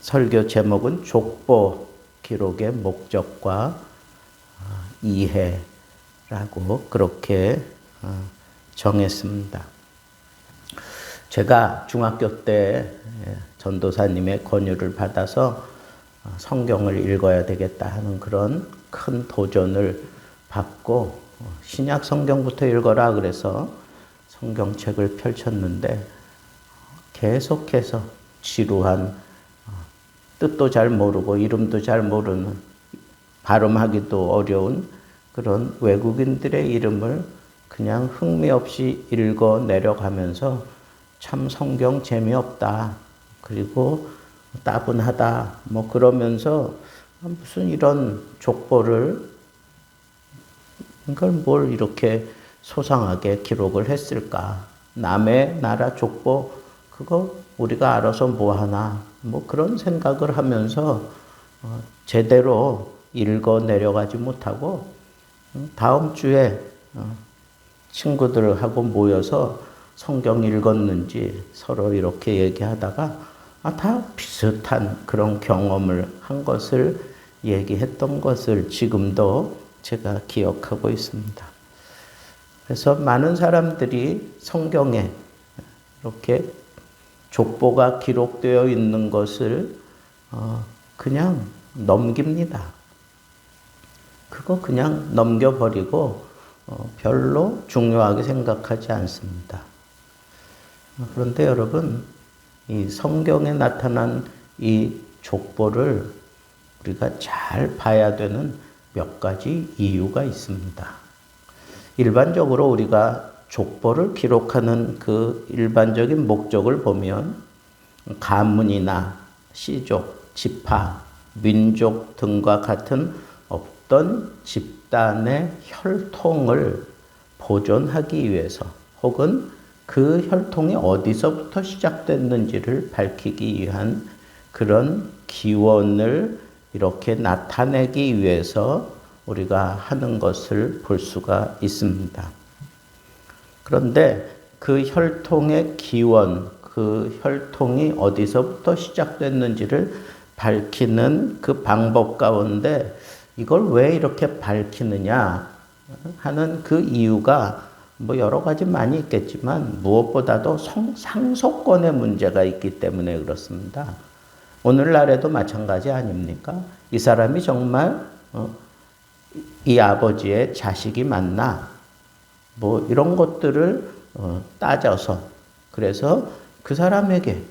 설교 제목은 족보 기록의 목적과 이해라고 그렇게 정했습니다. 제가 중학교 때 전도사님의 권유를 받아서 성경을 읽어야 되겠다 하는 그런 큰 도전을 받고 신약 성경부터 읽어라 그래서 성경책을 펼쳤는데 계속해서 지루한 뜻도 잘 모르고 이름도 잘 모르는 발음하기도 어려운 그런 외국인들의 이름을 그냥 흥미 없이 읽어 내려가면서 참 성경 재미없다. 그리고 따분하다. 뭐 그러면서 무슨 이런 족보를 이걸 뭘 이렇게 소상하게 기록을 했을까. 남의 나라 족보 그거 우리가 알아서 뭐 하나. 뭐 그런 생각을 하면서 제대로 읽어 내려가지 못하고 다음 주에 친구들하고 모여서 성경 읽었는지 서로 이렇게 얘기하다가 다 비슷한 그런 경험을 한 것을 얘기했던 것을 지금도 제가 기억하고 있습니다. 그래서 많은 사람들이 성경에 이렇게 족보가 기록되어 있는 것을 그냥 넘깁니다. 그거 그냥 넘겨버리고 별로 중요하게 생각하지 않습니다. 그런데 여러분, 이 성경에 나타난 이 족보를 우리가 잘 봐야 되는 몇 가지 이유가 있습니다. 일반적으로 우리가 족보를 기록하는 그 일반적인 목적을 보면 가문이나 씨족, 지파, 민족 등과 같은 어떤 집단의 혈통을 보존하기 위해서 혹은 그 혈통이 어디서부터 시작됐는지를 밝히기 위한 그런 기원을 이렇게 나타내기 위해서 우리가 하는 것을 볼 수가 있습니다. 그런데 그 혈통의 기원, 그 혈통이 어디서부터 시작됐는지를 밝히는 그 방법 가운데 이걸 왜 이렇게 밝히느냐 하는 그 이유가 뭐 여러 가지 많이 있겠지만 무엇보다도 상속권의 문제가 있기 때문에 그렇습니다. 오늘날에도 마찬가지 아닙니까? 이 사람이 정말 이 아버지의 자식이 맞나? 뭐 이런 것들을 따져서 그래서 그 사람에게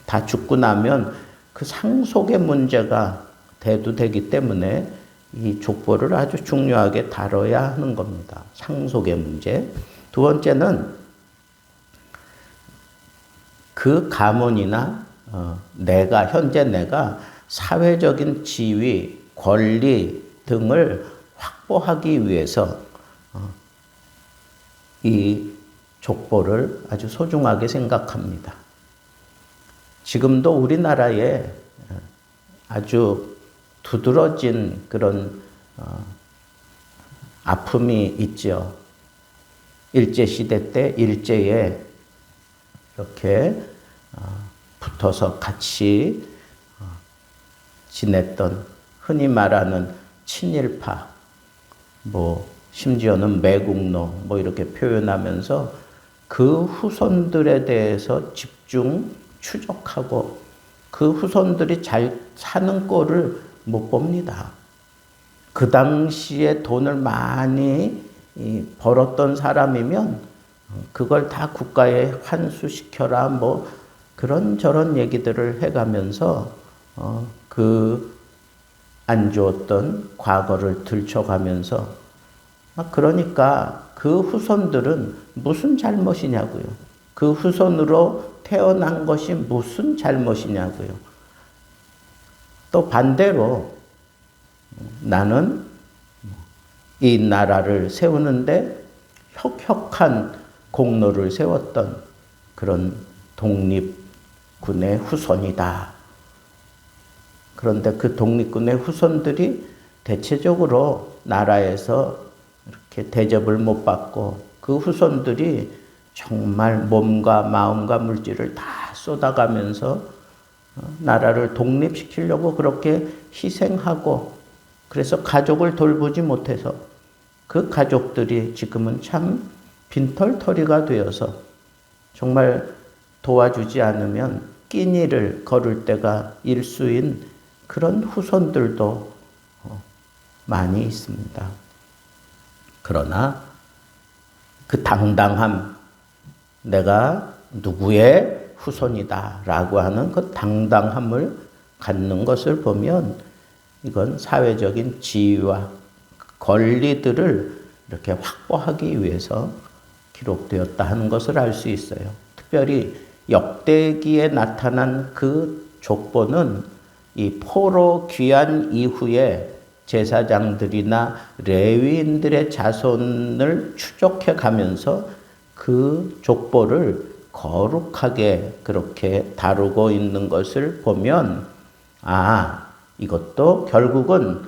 다 죽고 나면 그 상속의 문제가 대두되기 때문에 이 족보를 아주 중요하게 다뤄야 하는 겁니다. 상속의 문제. 두 번째는 그 가문이나 현재 내가 사회적인 지위, 권리 등을 확보하기 위해서 이 족보를 아주 소중하게 생각합니다. 지금도 우리나라에 아주 두드러진 그런 아픔이 있죠. 일제시대 때 일제에 이렇게 붙어서 같이 지냈던 흔히 말하는 친일파, 심지어는 매국노 이렇게 표현하면서 그 후손들에 대해서 집중 추적하고 그 후손들이 잘 사는 꼴을 못 봅니다. 그 당시에 돈을 많이 벌었던 사람이면 그걸 다 국가에 환수시켜라 그런저런 얘기들을 해가면서 그 안 좋았던 과거를 들춰가면서 그러니까 그 후손들은 무슨 잘못이냐고요. 그 후손으로 태어난 것이 무슨 잘못이냐고요. 또 반대로 나는 이 나라를 세우는데 혁혁한 공로를 세웠던 그런 독립군의 후손이다. 그런데 그 독립군의 후손들이 대체적으로 나라에서 이렇게 대접을 못 받고 그 후손들이 정말 몸과 마음과 물질을 다 쏟아가면서 나라를 독립시키려고 그렇게 희생하고 그래서 가족을 돌보지 못해서 그 가족들이 지금은 참 빈털터리가 되어서 정말 도와주지 않으면 끼니를 거를 때가 일수인 그런 후손들도 많이 있습니다. 그러나 그 당당함, 내가 누구의 후손이다 라고 하는 그 당당함을 갖는 것을 보면 이건 사회적인 지위와 권리들을 이렇게 확보하기 위해서 기록되었다 하는 것을 알 수 있어요. 특별히 역대기에 나타난 그 족보는 이 포로 귀환 이후에 제사장들이나 레위인들의 자손을 추적해 가면서 그 족보를 거룩하게 그렇게 다루고 있는 것을 보면 이것도 결국은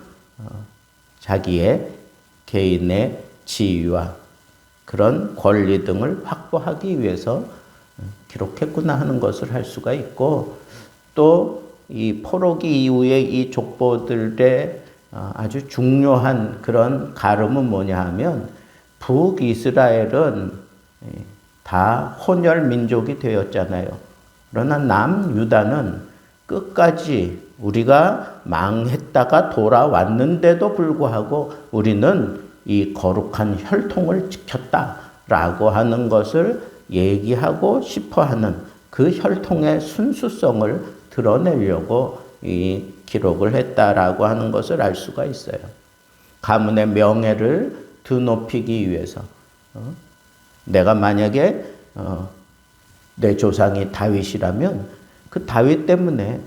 자기의 개인의 지위와 그런 권리 등을 확보하기 위해서 기록했구나 하는 것을 할 수가 있고, 또 이 포로기 이후에 이 족보들의 아주 중요한 그런 가름은 뭐냐 하면 북이스라엘은 다 혼혈 민족이 되었잖아요. 그러나 남유다는 끝까지 우리가 망했다가 돌아왔는데도 불구하고 우리는 이 거룩한 혈통을 지켰다라고 하는 것을 얘기하고 싶어 하는 그 혈통의 순수성을 드러내려고 이 기록을 했다라고 하는 것을 알 수가 있어요. 가문의 명예를 드높이기 위해서 내가 만약에 내 조상이 다윗이라면 그 다윗 때문에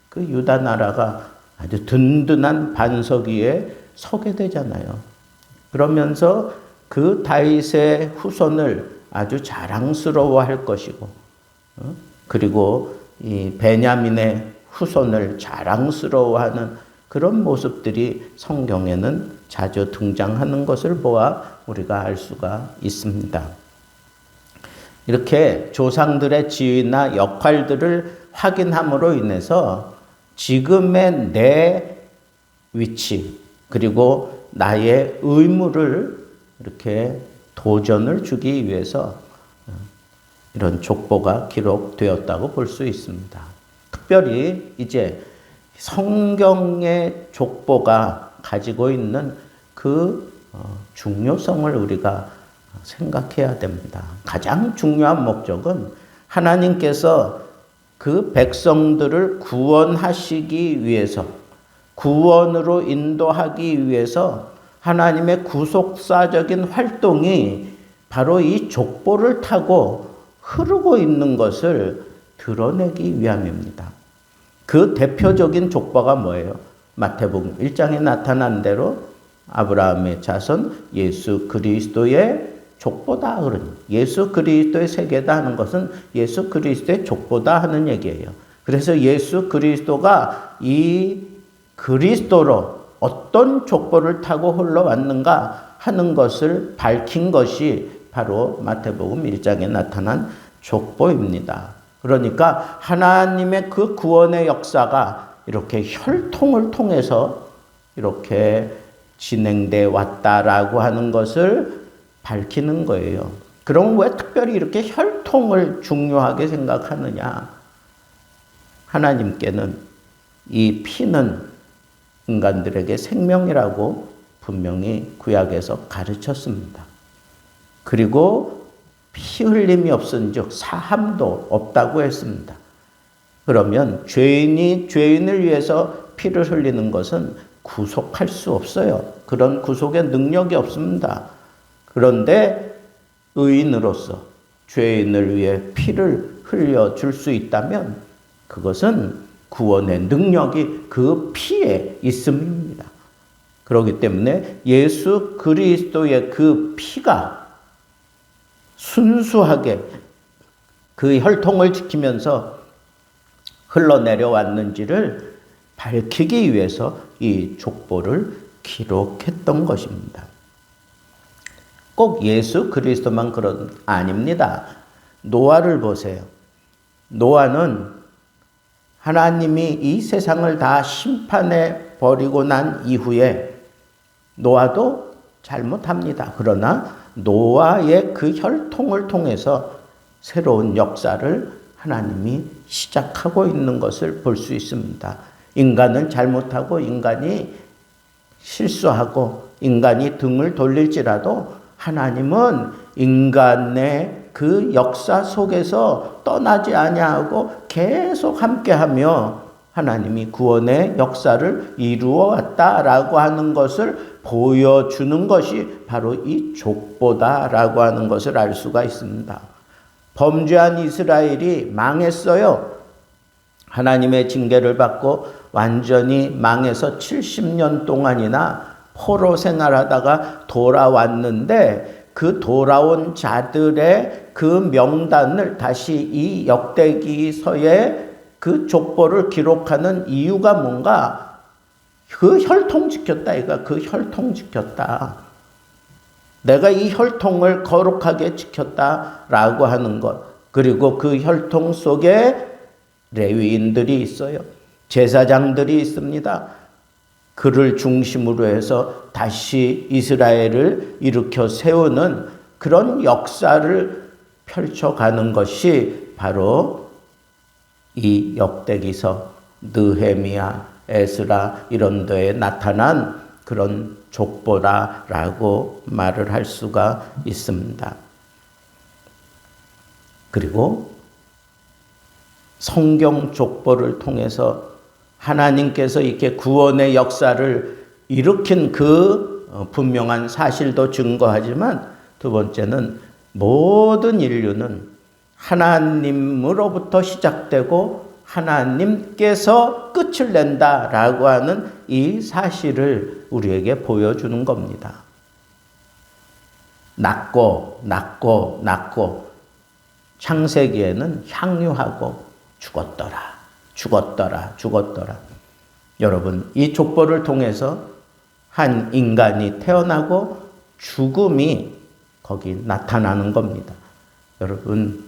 그 유다 나라가 아주 든든한 반석 위에 서게 되잖아요. 그러면서 그 다윗의 후손을 아주 자랑스러워할 것이고, 그리고 이 베냐민의 후손을 자랑스러워하는 그런 모습들이 성경에는 자주 등장하는 것을 보아 우리가 알 수가 있습니다. 이렇게 조상들의 지위나 역할들을 확인함으로 인해서 지금의 내 위치 그리고 나의 의무를 이렇게 도전을 주기 위해서 이런 족보가 기록되었다고 볼 수 있습니다. 특별히 이제 성경의 족보가 가지고 있는 그 중요성을 우리가 생각해야 됩니다. 가장 중요한 목적은 하나님께서 그 백성들을 구원하시기 위해서, 구원으로 인도하기 위해서 하나님의 구속사적인 활동이 바로 이 족보를 타고 흐르고 있는 것을 드러내기 위함입니다. 그 대표적인 족보가 뭐예요? 마태복음 1장에 나타난 대로 아브라함의 자손 예수 그리스도의 족보다. 그러니 예수 그리스도의 세계다 하는 것은 예수 그리스도의 족보다 하는 얘기예요. 그래서 예수 그리스도가 이 그리스도로 어떤 족보를 타고 흘러왔는가 하는 것을 밝힌 것이 바로 마태복음 1장에 나타난 족보입니다. 그러니까 하나님의 그 구원의 역사가 이렇게 혈통을 통해서 이렇게 진행돼 왔다라고 하는 것을 밝히는 거예요. 그럼 왜 특별히 이렇게 혈통을 중요하게 생각하느냐? 하나님께는 이 피는 인간들에게 생명이라고 분명히 구약에서 가르쳤습니다. 그리고 피 흘림이 없은즉 사함도 없다고 했습니다. 그러면 죄인이 죄인을 위해서 피를 흘리는 것은 구속할 수 없어요. 그런 구속의 능력이 없습니다. 그런데 의인으로서 죄인을 위해 피를 흘려줄 수 있다면 그것은 구원의 능력이 그 피에 있음입니다. 그렇기 때문에 예수 그리스도의 그 피가 순수하게 그 혈통을 지키면서 흘러내려왔는지를 밝히기 위해서 이 족보를 기록했던 것입니다. 꼭 예수 그리스도만 그런 아닙니다. 노아를 보세요. 노아는 하나님이 이 세상을 다 심판해 버리고 난 이후에 노아도 잘못합니다. 그러나 노아의 그 혈통을 통해서 새로운 역사를 하나님이 시작하고 있는 것을 볼 수 있습니다. 인간은 잘못하고 인간이 실수하고 인간이 등을 돌릴지라도 하나님은 인간의 그 역사 속에서 떠나지 아니하고 계속 함께하며 하나님이 구원의 역사를 이루어 왔다라고 하는 것을 보여주는 것이 바로 이 족보다라고 하는 것을 알 수가 있습니다. 범죄한 이스라엘이 망했어요. 하나님의 징계를 받고 완전히 망해서 70년 동안이나 포로 생활하다가 돌아왔는데 그 돌아온 자들의 그 명단을 다시 이 역대기서에 그 족보를 기록하는 이유가 뭔가? 그 혈통 지켰다. 그 혈통 지켰다. 내가 이 혈통을 거룩하게 지켰다라고 하는 것. 그리고 그 혈통 속에 레위인들이 있어요. 제사장들이 있습니다. 그를 중심으로 해서 다시 이스라엘을 일으켜 세우는 그런 역사를 펼쳐가는 것이 바로 이 역대기서, 느헤미야, 에스라 이런 데에 나타난 그런 족보라라고 말을 할 수가 있습니다. 그리고 성경 족보를 통해서 하나님께서 이렇게 구원의 역사를 일으킨 그 분명한 사실도 증거하지만 두 번째는 모든 인류는 하나님으로부터 시작되고 하나님께서 끝을 낸다라고 하는 이 사실을 우리에게 보여주는 겁니다. 낳고 창세기에는 향유하고 죽었더라. 여러분, 이 족보를 통해서 한 인간이 태어나고 죽음이 거기 나타나는 겁니다. 여러분,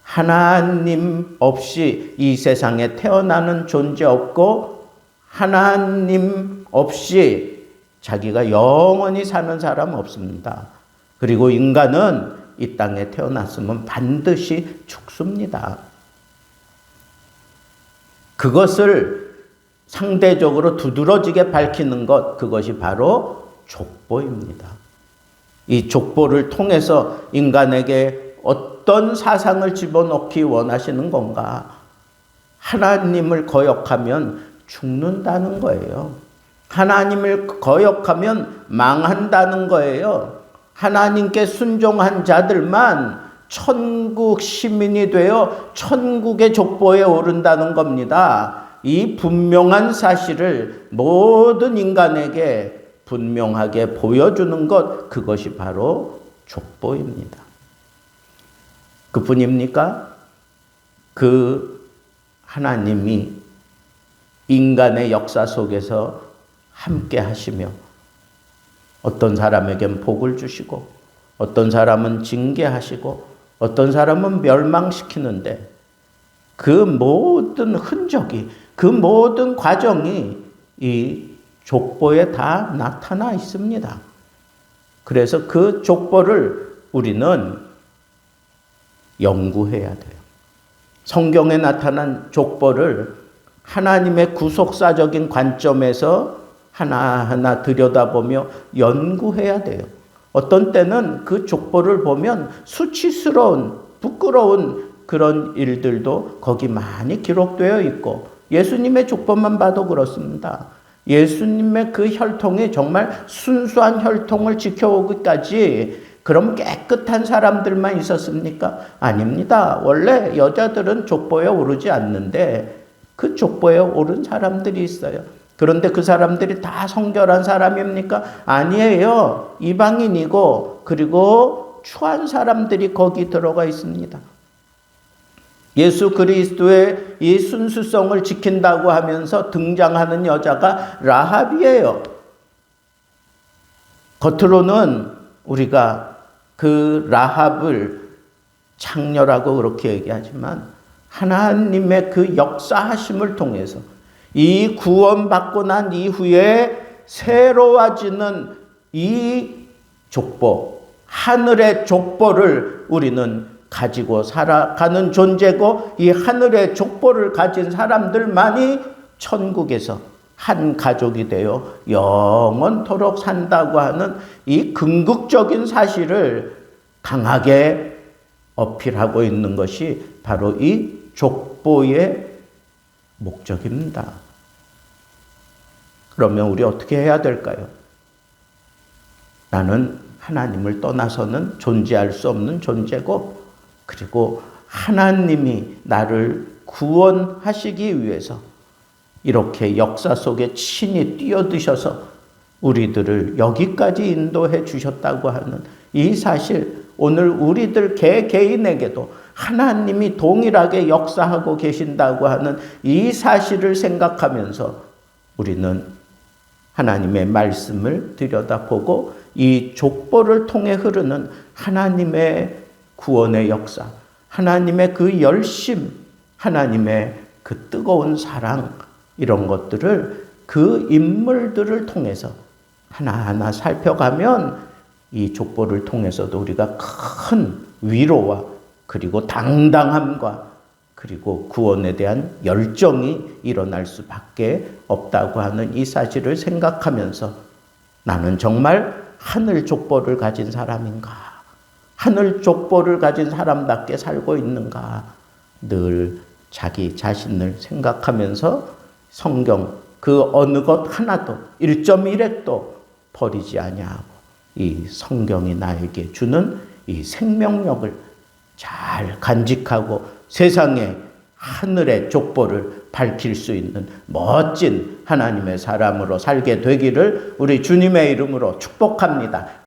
하나님 없이 이 세상에 태어나는 존재 없고 하나님 없이 자기가 영원히 사는 사람 없습니다. 그리고 인간은 이 땅에 태어났으면 반드시 죽습니다. 그것을 상대적으로 두드러지게 밝히는 것, 그것이 바로 족보입니다. 이 족보를 통해서 인간에게 어떤 사상을 집어넣기 원하시는 건가? 하나님을 거역하면 죽는다는 거예요. 하나님을 거역하면 망한다는 거예요. 하나님께 순종한 자들만 천국 시민이 되어 천국의 족보에 오른다는 겁니다. 이 분명한 사실을 모든 인간에게 분명하게 보여주는 것, 그것이 바로 족보입니다. 그뿐입니까? 그 하나님이 인간의 역사 속에서 함께 하시며 어떤 사람에겐 복을 주시고 어떤 사람은 징계하시고 어떤 사람은 멸망시키는데 그 모든 흔적이, 그 모든 과정이 이 족보에 다 나타나 있습니다. 그래서 그 족보를 우리는 연구해야 돼요. 성경에 나타난 족보를 하나님의 구속사적인 관점에서 하나하나 들여다보며 연구해야 돼요. 어떤 때는 그 족보를 보면 수치스러운, 부끄러운 그런 일들도 거기 많이 기록되어 있고, 예수님의 족보만 봐도 그렇습니다. 예수님의 그 혈통이 정말 순수한 혈통을 지켜오기까지 그럼 깨끗한 사람들만 있었습니까? 아닙니다. 원래 여자들은 족보에 오르지 않는데 그 족보에 오른 사람들이 있어요. 그런데 그 사람들이 다 성결한 사람입니까? 아니에요. 이방인이고 그리고 추한 사람들이 거기 들어가 있습니다. 예수 그리스도의 이 순수성을 지킨다고 하면서 등장하는 여자가 라합이에요. 겉으로는 우리가 그 라합을 창녀라고 그렇게 얘기하지만 하나님의 그 역사하심을 통해서 이 구원받고 난 이후에 새로워지는 이 족보, 하늘의 족보를 우리는 가지고 살아가는 존재고, 이 하늘의 족보를 가진 사람들만이 천국에서 한 가족이 되어 영원토록 산다고 하는 이 궁극적인 사실을 강하게 어필하고 있는 것이 바로 이 족보의 목적입니다. 그러면 우리 어떻게 해야 될까요? 나는 하나님을 떠나서는 존재할 수 없는 존재고, 그리고 하나님이 나를 구원하시기 위해서 이렇게 역사 속에 친히 뛰어드셔서 우리들을 여기까지 인도해 주셨다고 하는 이 사실, 오늘 우리들 개개인에게도 하나님이 동일하게 역사하고 계신다고 하는 이 사실을 생각하면서 우리는 하나님의 말씀을 들여다보고 이 족보를 통해 흐르는 하나님의 구원의 역사, 하나님의 그 열심, 하나님의 그 뜨거운 사랑, 이런 것들을 그 인물들을 통해서 하나하나 살펴가면 이 족보를 통해서도 우리가 큰 위로와 그리고 당당함과 그리고 구원에 대한 열정이 일어날 수밖에 없다고 하는 이 사실을 생각하면서 나는 정말 하늘 족보를 가진 사람인가? 하늘 족보를 가진 사람답게 살고 있는가? 늘 자기 자신을 생각하면서 성경 그 어느 것 하나도 1.1획도 버리지 아니하고 이 성경이 나에게 주는 이 생명력을 잘 간직하고 세상의 하늘의 족보를 밝힐 수 있는 멋진 하나님의 사람으로 살게 되기를 우리 주님의 이름으로 축복합니다.